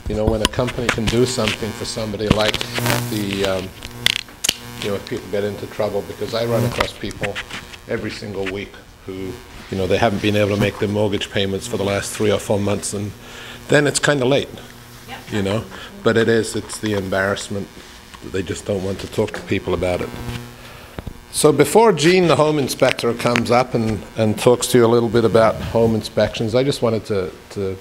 You know, when a company can do something for somebody like the, you know, if people get into trouble, because I run across people every single week who, you know, they haven't been able to make their mortgage payments for the last 3 or 4 months, and then it's kind of late, you know. But it's the embarrassment. They just don't want to talk to people about it. So before Gene, the home inspector, comes up and talks to you a little bit about home inspections, I just wanted to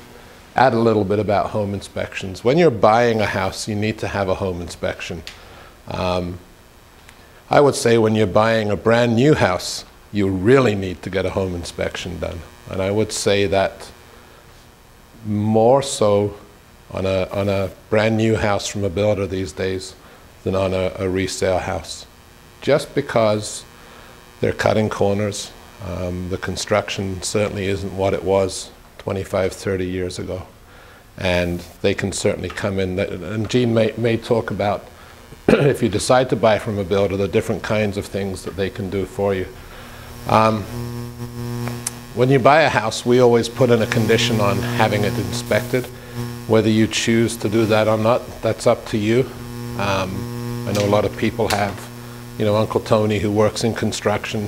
add a little bit about home inspections. When you're buying a house, you need to have a home inspection. I would say when you're buying a brand new house, you really need to get a home inspection done. And I would say that more so on a brand new house from a builder these days than on a resale house. Just because they're cutting corners. The construction certainly isn't what it was 25, 30 years ago. And they can certainly come in, and Gene may talk about, if you decide to buy from a builder, the different kinds of things that they can do for you. When you buy a house, we always put in a condition on having it inspected. Whether you choose to do that or not, that's up to you. I know a lot of people have, you know, Uncle Tony who works in construction,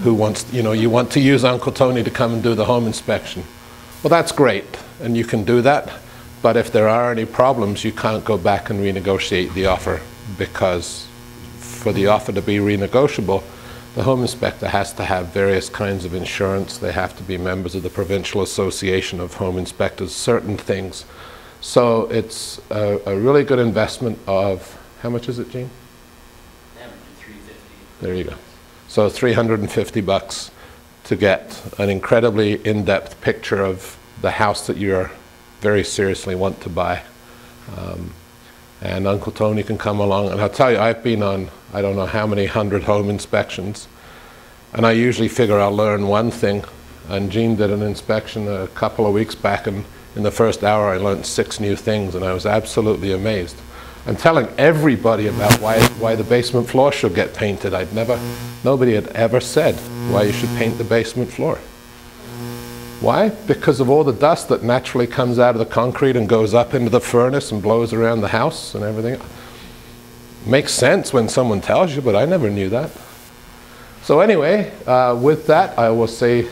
who wants, you know, you want to use Uncle Tony to come and do the home inspection. Well, that's great, and you can do that, but if there are any problems, you can't go back and renegotiate the offer, because for the offer to be renegotiable, the home inspector has to have various kinds of insurance. They have to be members of the Provincial Association of Home Inspectors, certain things. So it's a really good investment of, how much is it, Gene? There you go. So $350 to get an incredibly in-depth picture of the house that you very seriously want to buy. And Uncle Tony can come along, and I'll tell you, I've been on I don't know how many 100 home inspections, and I usually figure I'll learn one thing. And Gene did an inspection a couple of weeks back, and in the first hour I learned 6 new things, and I was absolutely amazed. I'm telling everybody about why the basement floor should get painted. Nobody had ever said why you should paint the basement floor. Why? Because of all the dust that naturally comes out of the concrete and goes up into the furnace and blows around the house and everything. Makes sense when someone tells you, but I never knew that. So anyway, with that, I will say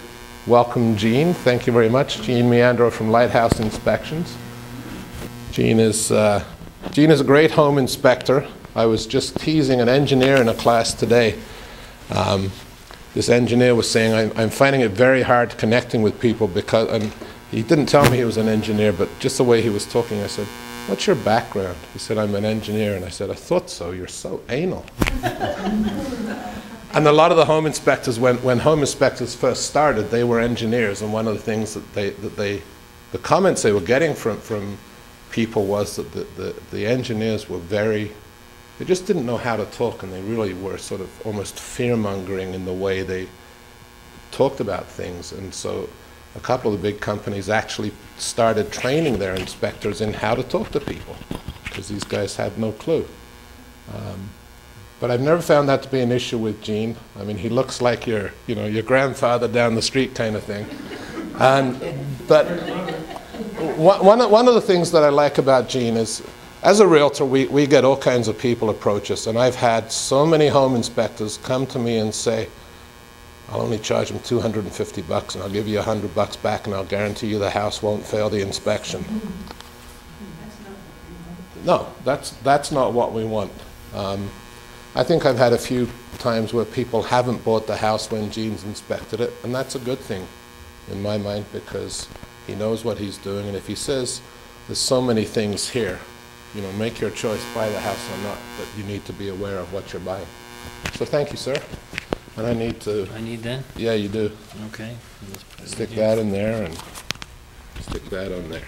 welcome Gene. Thank you very much. Gene Meandro from Lighthouse Inspections. Gene is a great home inspector. I was just teasing an engineer in a class today. This engineer was saying, I'm finding it very hard connecting with people because, and he didn't tell me he was an engineer, but just the way he was talking, I said, what's your background? He said, I'm an engineer. And I said, I thought so, you're so anal. And a lot of the home inspectors, when home inspectors first started, they were engineers, and one of the things that the comments they were getting from people was that the engineers were they just didn't know how to talk, and they really were sort of almost fear-mongering in the way they talked about things. And so a couple of the big companies actually started training their inspectors in how to talk to people, because these guys had no clue. But I've never found that to be an issue with Gene. I mean, he looks like your grandfather down the street kind of thing. But one of the things that I like about Gene is, as a realtor, we get all kinds of people approach us, and I've had so many home inspectors come to me and say, I'll only charge them $250 and I'll give you $100 back and I'll guarantee you the house won't fail the inspection. No, that's not what we want. I think I've had a few times where people haven't bought the house when Gene's inspected it, and that's a good thing in my mind, because he knows what he's doing, and if he says there's so many things here, you know, make your choice, buy the house or not, but you need to be aware of what you're buying. So thank you, sir. And I need to... I need that? Yeah, you do. Okay. Stick that in there and stick that on there.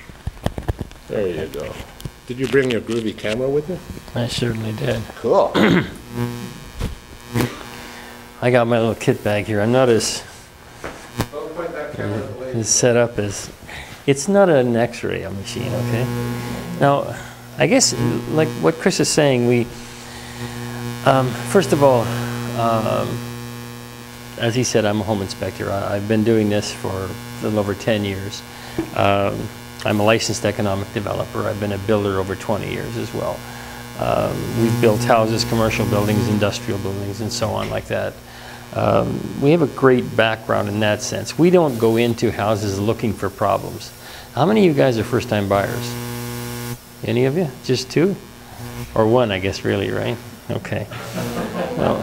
There you go. Did you bring your groovy camera with you? I certainly did. Cool. I got my little kit bag here. I'm not as set up as... It's not an X-ray machine, okay? Now, I guess, like what Chris is saying, we... first of all, as he said, I'm a home inspector. I've been doing this for a little over 10 years. I'm a licensed economic developer. I've been a builder over 20 years as well. We've built houses, commercial buildings, industrial buildings, and so on like that. We have a great background in that sense. We don't go into houses looking for problems. How many of you guys are first-time buyers? Any of you? Just two? Or one, I guess, really, right? Okay. Well,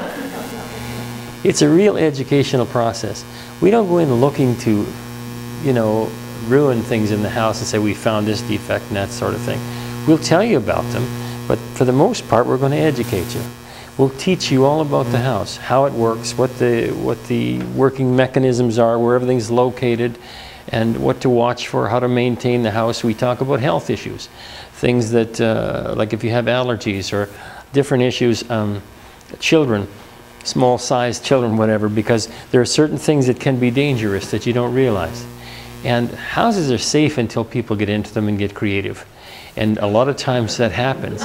it's a real educational process. We don't go in looking to, you know, ruin things in the house and say we found this defect and that sort of thing. We'll tell you about them, but for the most part, we're going to educate you. We'll teach you all about the house, how it works, what the working mechanisms are, where everything's located, and what to watch for, how to maintain the house. We talk about health issues, things that, like if you have allergies or different issues, children, small-sized children, whatever, because there are certain things that can be dangerous that you don't realize. And houses are safe until people get into them and get creative. And a lot of times that happens.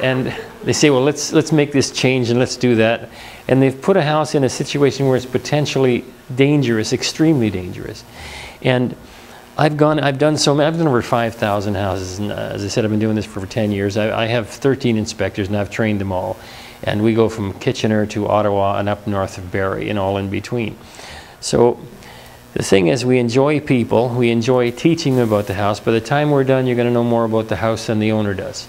And they say, well, let's make this change and let's do that. And they've put a house in a situation where it's potentially dangerous, extremely dangerous. And I've done over 5,000 houses. And as I said, I've been doing this for 10 years. I have 13 inspectors and I've trained them all. And we go from Kitchener to Ottawa and up north of Barrie and all in between. So the thing is, we enjoy people. We enjoy teaching them about the house. By the time we're done, you're going to know more about the house than the owner does.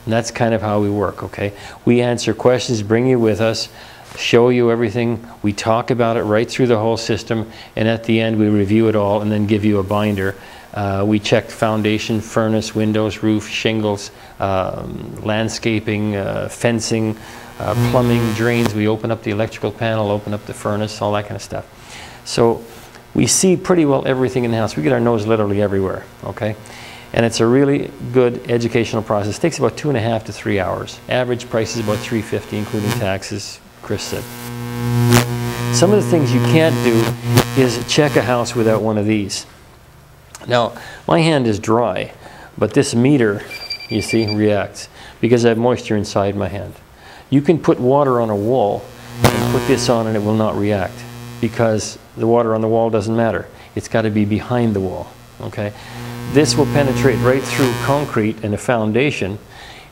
And that's kind of how we work, okay? We answer questions, bring you with us, show you everything. We talk about it right through the whole system, and at the end we review it all and then give you a binder. We check foundation, furnace, windows, roof, shingles, landscaping, fencing, plumbing, drains. We open up the electrical panel, open up the furnace, all that kind of stuff. So we see pretty well everything in the house. We get our nose literally everywhere, okay? And it's a really good educational process. It takes about 2.5 to 3 hours. Average price is about $350, including taxes, Chris said. Some of the things you can't do is check a house without one of these. Now, my hand is dry, but this meter, you see, reacts because I have moisture inside my hand. You can put water on a wall and put this on and it will not react because the water on the wall doesn't matter. It's got to be behind the wall, okay? This will penetrate right through concrete and a foundation.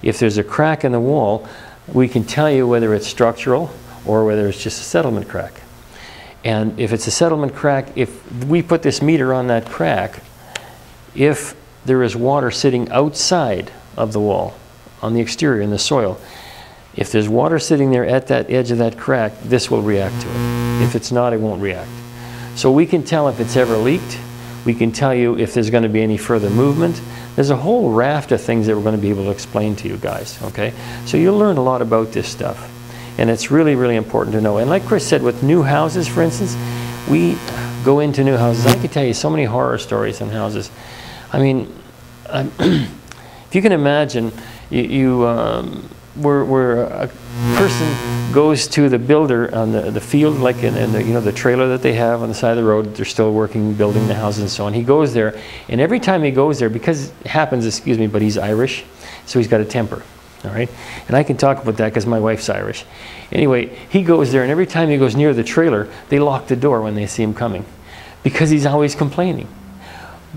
If there's a crack in the wall, we can tell you whether it's structural or whether it's just a settlement crack. And if it's a settlement crack, if we put this meter on that crack, if there is water sitting outside of the wall, on the exterior, in the soil, if there's water sitting there at that edge of that crack, this will react to it. If it's not, it won't react. So we can tell if it's ever leaked. We can tell you if there's going to be any further movement. There's a whole raft of things that we're going to be able to explain to you guys, okay? So you'll learn a lot about this stuff. And it's really, really important to know. And like Chris said, with new houses, for instance, we go into new houses. I could tell you so many horror stories on houses. I mean, if you can imagine, where a person goes to the builder on the field, like in the, you know, the trailer that they have on the side of the road, they're still working, building the houses and so on. He goes there, and every time he goes there, because it happens, excuse me, but he's Irish, so he's got a temper, all right? And I can talk about that because my wife's Irish. Anyway, he goes there, and every time he goes near the trailer, they lock the door when they see him coming because he's always complaining.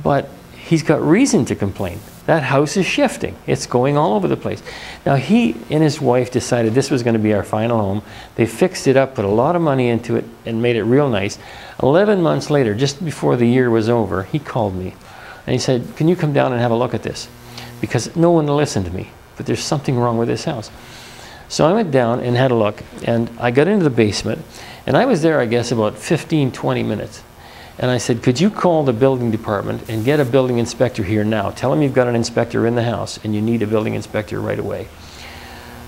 But he's got reason to complain. That house is shifting. It's going all over the place. Now, he and his wife decided this was going to be our final home. They fixed it up, put a lot of money into it, and made it real nice. 11 months later, just before the year was over, he called me. And he said, can you come down and have a look at this? Because no one listened to me. But there's something wrong with this house. So I went down and had a look. And I got into the basement. And I was there, I guess, about 15, 20 minutes. And I said, could you call the building department and get a building inspector here now? Tell them you've got an inspector in the house and you need a building inspector right away.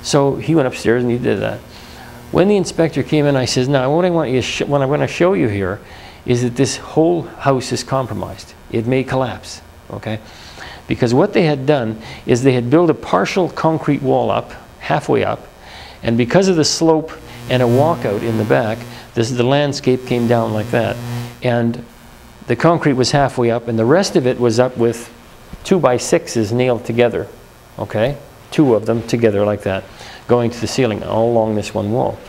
So he went upstairs and he did that. When the inspector came in, I said, now what I want you to what I'm going to show you here is that this whole house is compromised. It may collapse, okay? Because what they had done is they had built a partial concrete wall up, halfway up, and because of the slope and a walkout in the back, the landscape came down like that. And the concrete was halfway up, and the rest of it was up with 2x6s nailed together, okay? 2 of them together like that, going to the ceiling all along this one wall.